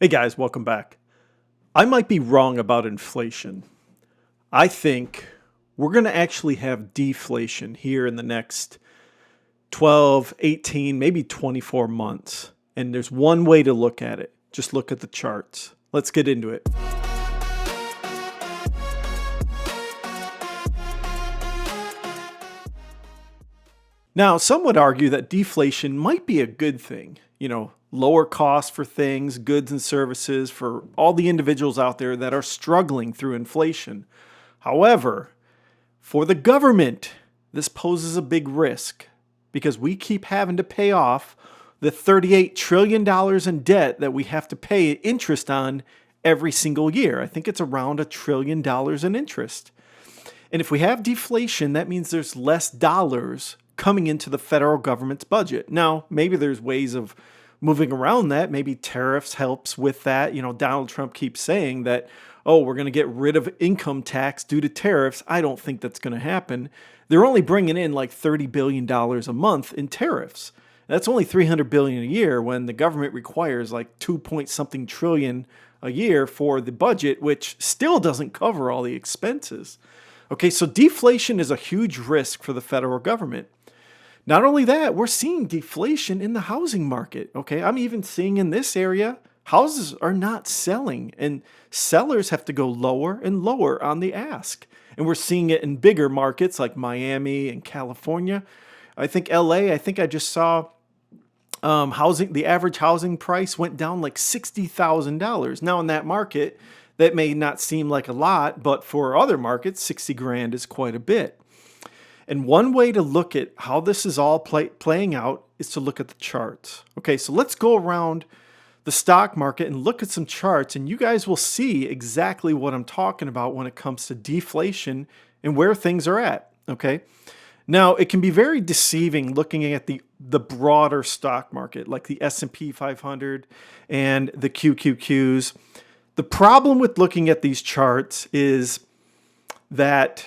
Hey guys, welcome back. I might be wrong about inflation. I think we're going to actually have deflation here in the next 12, 18, maybe 24 months. And there's one way to look at it. Just look at the charts. Let's get into it. Now, some would argue that deflation might be a good thing. Lower costs for things, goods and services for all the individuals out there that are struggling through inflation. However, for the government, this poses a big risk because we keep having to pay off the $38 trillion in debt that we have to pay interest on every single year. I think it's around $1 trillion in interest. And if we have deflation, that means there's less dollars coming into the federal government's budget. Now, maybe there's ways of moving around that. Maybe tariffs helps with that. Donald Trump keeps saying that, we're going to get rid of income tax due to tariffs. I don't think that's going to happen. They're only bringing in like $30 billion a month in tariffs. That's only $300 billion a year when the government requires like 2 point something trillion a year for the budget, which still doesn't cover all the expenses. Okay, so deflation is a huge risk for the federal government. Not only that, we're seeing deflation in the housing market. Okay, I'm even seeing in this area, houses are not selling and sellers have to go lower and lower on the ask. And we're seeing it in bigger markets like Miami and California. I think LA, I just saw the average housing price went down like $60,000. Now in that market, that may not seem like a lot, but for other markets, 60 grand is quite a bit. And one way to look at how this is all playing out is to look at the charts. Okay, so let's go around the stock market and look at some charts, and you guys will see exactly what I'm talking about when it comes to deflation and where things are at. Okay, now it can be very deceiving looking at the broader stock market, like the S&P 500 and the QQQs. The problem with looking at these charts is that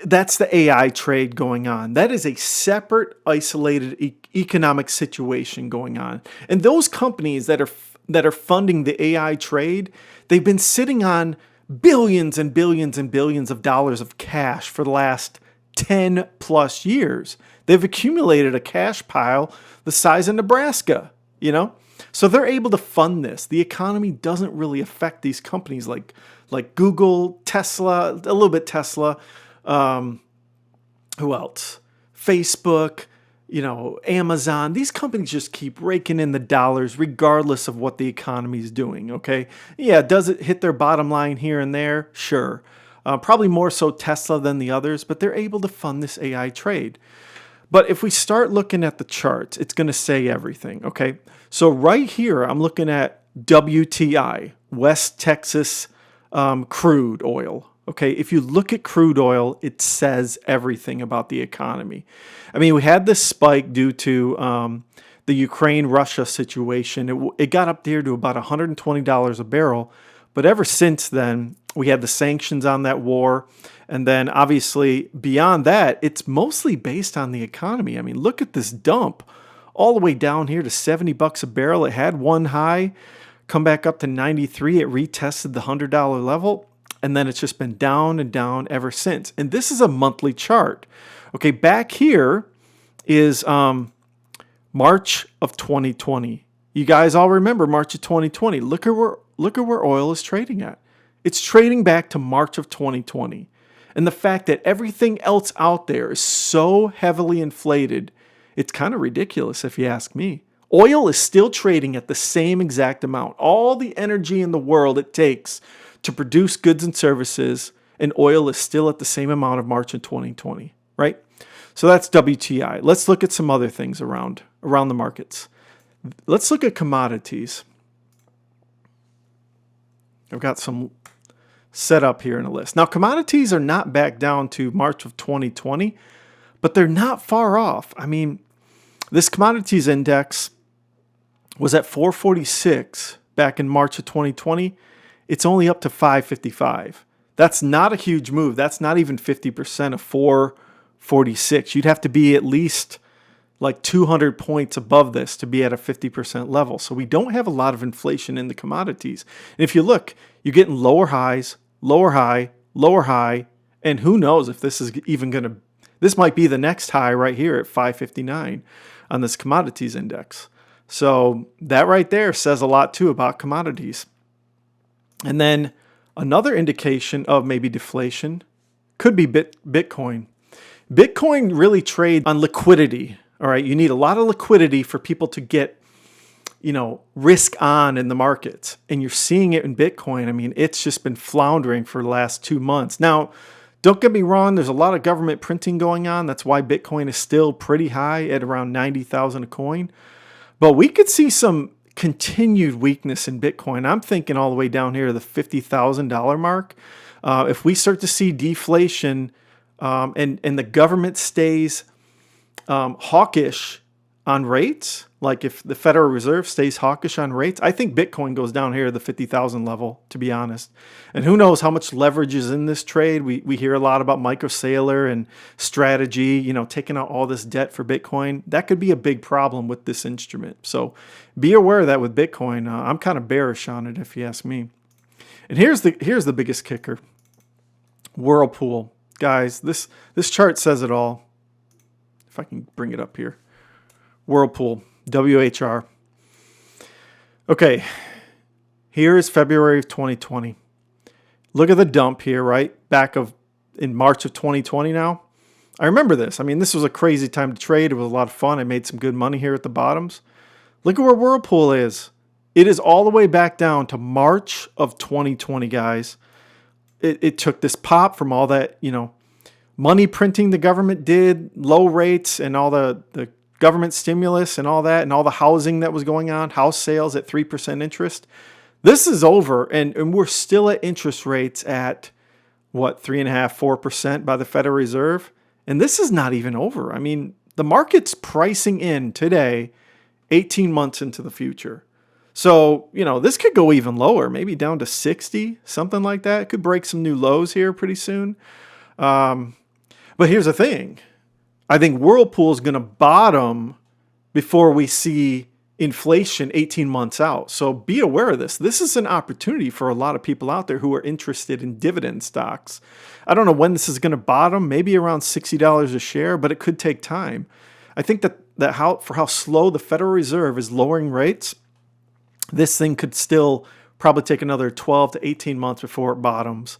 that's the AI trade going on. That is a separate, isolated economic situation going on. And those companies that are funding the AI trade, they've been sitting on billions and billions and billions of dollars of cash for the last 10 plus years. They've accumulated a cash pile the size of Nebraska, So they're able to fund this. The economy doesn't really affect these companies like Google, Tesla, a little bit Tesla. Who else? Facebook, Amazon. These companies just keep raking in the dollars regardless of what the economy is doing, okay? Yeah, does it hit their bottom line here and there? Sure. Probably more so Tesla than the others, but they're able to fund this AI trade. But if we start looking at the charts, it's going to say everything, okay? So right here, I'm looking at WTI, West Texas crude oil. Okay, if you look at crude oil, it says everything about the economy. I mean, we had this spike due to the Ukraine-Russia situation. It got up there to about $120 a barrel. But ever since then, we had the sanctions on that war. And then obviously beyond that, it's mostly based on the economy. I mean, look at this dump all the way down here to $70 a barrel. It had one high, come back up to 93. It retested the $100 level. And then it's just been down and down ever since. And this is a monthly chart. Okay, back here is March of 2020. You guys all remember March of 2020. Look at where oil is trading at. It's trading back to March of 2020. And the fact that everything else out there is so heavily inflated, it's kind of ridiculous if you ask me. Oil is still trading at the same exact amount. All the energy in the world it takes to produce goods and services, and oil is still at the same amount of March in 2020, right? So that's WTI. Let's look at some other things around the markets. Let's look at commodities. I've got some set up here in a list. Now, commodities are not back down to March of 2020, but they're not far off. I mean, this commodities index was at 446 back in March of 2020. It's only up to 555. That's not a huge move. That's not even 50% of 446. You'd have to be at least like 200 points above this to be at a 50% level. So we don't have a lot of inflation in the commodities. And if you look, you're getting lower highs, lower high, lower high, and who knows if this is even going to, this might be the next high right here at 559 on this commodities index. So that right there says a lot too about commodities. And then another indication of maybe deflation could be Bitcoin. Bitcoin really trades on liquidity. All right, you need a lot of liquidity for people to get, risk on in the markets. And you're seeing it in Bitcoin. I mean, it's just been floundering for the last 2 months. Now, don't get me wrong, there's a lot of government printing going on. That's why Bitcoin is still pretty high at around 90,000 a coin. But we could see some continued weakness in Bitcoin. I'm thinking all the way down here to the $50,000 mark. If we start to see deflation and the government stays hawkish on rates, like if the Federal Reserve stays hawkish on rates, I think Bitcoin goes down here to the 50,000 level, to be honest. And who knows how much leverage is in this trade. We hear a lot about Michael Saylor and strategy, taking out all this debt for Bitcoin. That could be a big problem with this instrument. So be aware of that with Bitcoin. I'm kind of bearish on it, if you ask me. And here's the biggest kicker. Whirlpool. Guys, this chart says it all. If I can bring it up here. Whirlpool, WHR. Okay, here is February of 2020. Look at the dump here, right? In March of 2020 now. I remember this. I mean, this was a crazy time to trade. It was a lot of fun. I made some good money here at the bottoms. Look at where Whirlpool is. It is all the way back down to March of 2020, guys. It took this pop from all that, money printing the government did, low rates, and all the government stimulus and all that, and all the housing that was going on, house sales at 3% interest. This is over, and we're still at interest rates at, 3.5%, 4% by the Federal Reserve. And this is not even over. I mean, the market's pricing in today 18 months into the future. So, this could go even lower, maybe down to 60, something like that. It could break some new lows here pretty soon. But here's the thing. I think Whirlpool is going to bottom before we see inflation 18 months out. So be aware of this. This is an opportunity for a lot of people out there who are interested in dividend stocks. I don't know when this is going to bottom, maybe around $60 a share, but it could take time. I think that how slow the Federal Reserve is lowering rates, this thing could still probably take another 12 to 18 months before it bottoms.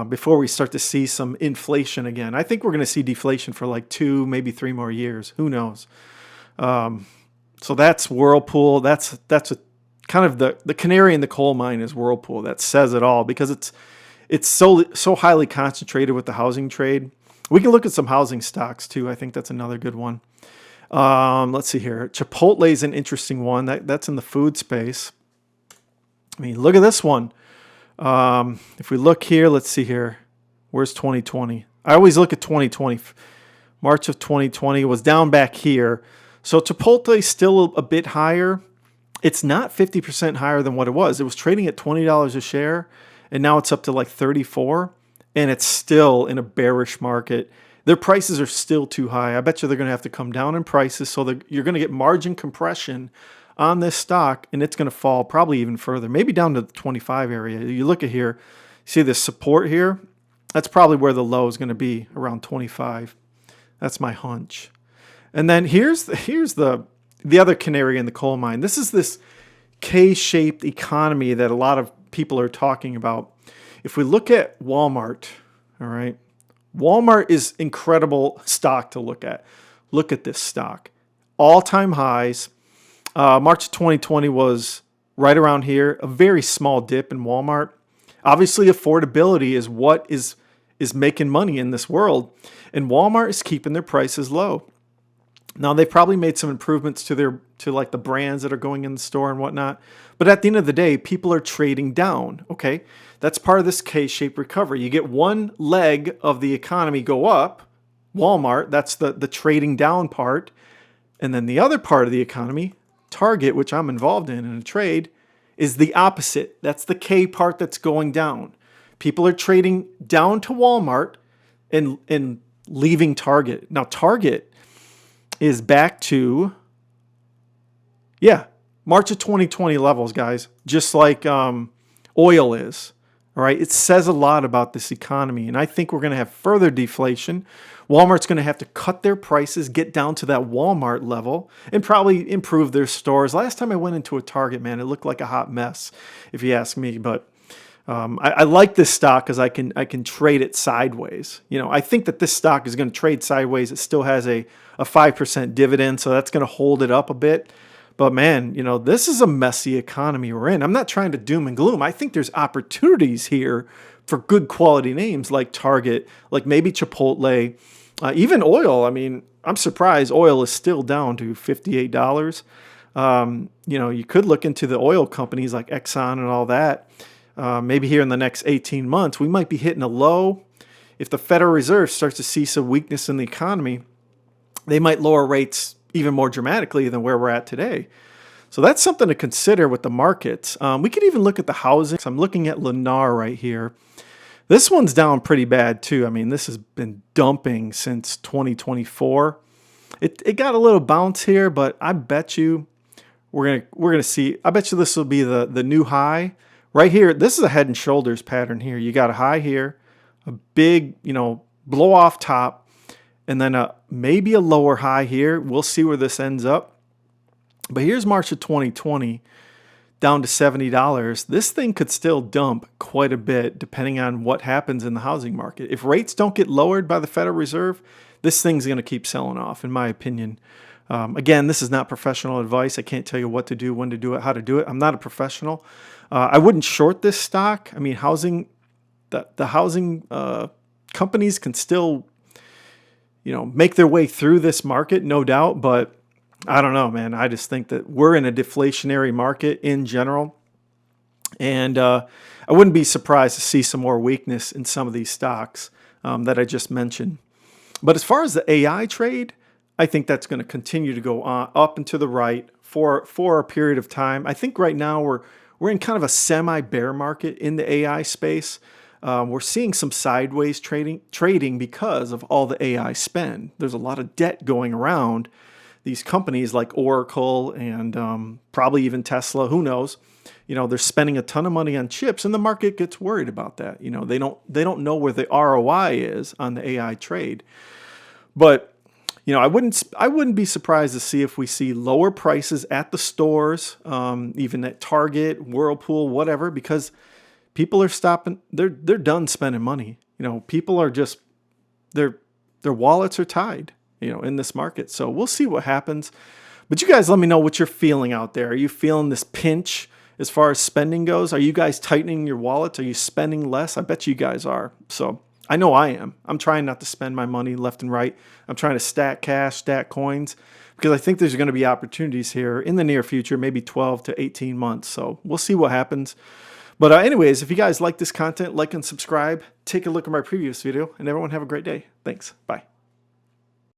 Before we start to see some inflation again. I think we're going to see deflation for like 2, maybe 3 more years. Who knows? So that's Whirlpool. That's a kind of the canary in the coal mine is Whirlpool. That says it all because it's so highly concentrated with the housing trade. We can look at some housing stocks too. I think that's another good one. Let's see here. Chipotle is an interesting one. That's in the food space. I mean, look at this one. If we look here, let's see here. Where's 2020? I always look at 2020. March of 2020 was down back here. So Chipotle is still a bit higher. It's not 50% higher than what it was. It was trading at $20 a share, and now it's up to like 34, and it's still in a bearish market. Their prices are still too high. I bet you they're going to have to come down in prices, so you're going to get margin compression on this stock, and it's going to fall probably even further, maybe down to the 25 area. You look at here, see this support here? That's probably where the low is going to be, around 25. That's my hunch. And then here's the other canary in the coal mine. This is this K-shaped economy that a lot of people are talking about. If we look at Walmart, all right, Walmart is incredible stock to look at. Look at this stock. All-time highs. March of 2020 was right around here, a very small dip in Walmart. Obviously, affordability is what is making money in this world, and Walmart is keeping their prices low. Now, they've probably made some improvements to like the brands that are going in the store and whatnot, but at the end of the day, people are trading down, okay? That's part of this K-shaped recovery. You get one leg of the economy go up, Walmart, that's the trading down part, and then the other part of the economy, Target, which I'm involved in a trade, is the opposite. That's the K part that's going down. People are trading down to Walmart and leaving Target. Now, Target, is back to, yeah, March of 2020 levels, guys, just like oil is. All right, it says a lot about this economy, and I think we're going to have further deflation. Walmart's going to have to cut their prices, get down to that Walmart level, and probably improve their stores. Last time I went into a Target, man, it looked like a hot mess, if you ask me. But I like this stock because I can trade it sideways. I think that this stock is going to trade sideways. It still has a 5% dividend, so that's going to hold it up a bit. But man, this is a messy economy we're in. I'm not trying to doom and gloom. I think there's opportunities here for good quality names like Target, like maybe Chipotle, even oil. I mean, I'm surprised oil is still down to $58. You could look into the oil companies like Exxon and all that. Maybe here in the next 18 months, we might be hitting a low. If the Federal Reserve starts to see some weakness in the economy, they might lower rates even more dramatically than where we're at today. So that's something to consider with the markets. We could even look at the housing. So I'm looking at Lennar right here. This one's down pretty bad too. I mean, this has been dumping since 2024. It got a little bounce here, but I bet you we're gonna see. I bet you this will be the new high right here. This is a head and shoulders pattern here. You got a high here, a big blow off top, and then maybe a lower high here. We'll see where this ends up. But here's March of 2020, down to $70. This thing could still dump quite a bit depending on what happens in the housing market. If rates don't get lowered by the Federal Reserve, this thing's going to keep selling off, in my opinion. Again, this is not professional advice. I can't tell you what to do, when to do it, how to do it. I'm not a professional. I wouldn't short this stock. I mean, the housing companies can still make their way through this market, no doubt. But I don't know, man. I just think that we're in a deflationary market in general. And I wouldn't be surprised to see some more weakness in some of these stocks that I just mentioned. But as far as the AI trade, I think that's going to continue to go on, up and to the right for a period of time. I think right now we're in kind of a semi-bear market in the AI space. We're seeing some sideways trading because of all the AI spend. There's a lot of debt going around. These companies like Oracle and probably even Tesla, who knows? They're spending a ton of money on chips, and the market gets worried about that. They don't know where the ROI is on the AI trade. But I wouldn't be surprised to see if we see lower prices at the stores, even at Target, Whirlpool, whatever, because people are stopping. They're done spending money. People are just their wallets are tied. In this market. So we'll see what happens. But you guys, let me know what you're feeling out there. Are you feeling this pinch as far as spending goes? Are you guys tightening your wallets? Are you spending less? I bet you guys are. So I know I am. I'm trying not to spend my money left and right. I'm trying to stack cash, stack coins, because I think there's going to be opportunities here in the near future, maybe 12 to 18 months. So we'll see what happens. But anyways, if you guys like this content, like and subscribe. Take a look at my previous video, and everyone have a great day. Thanks. Bye.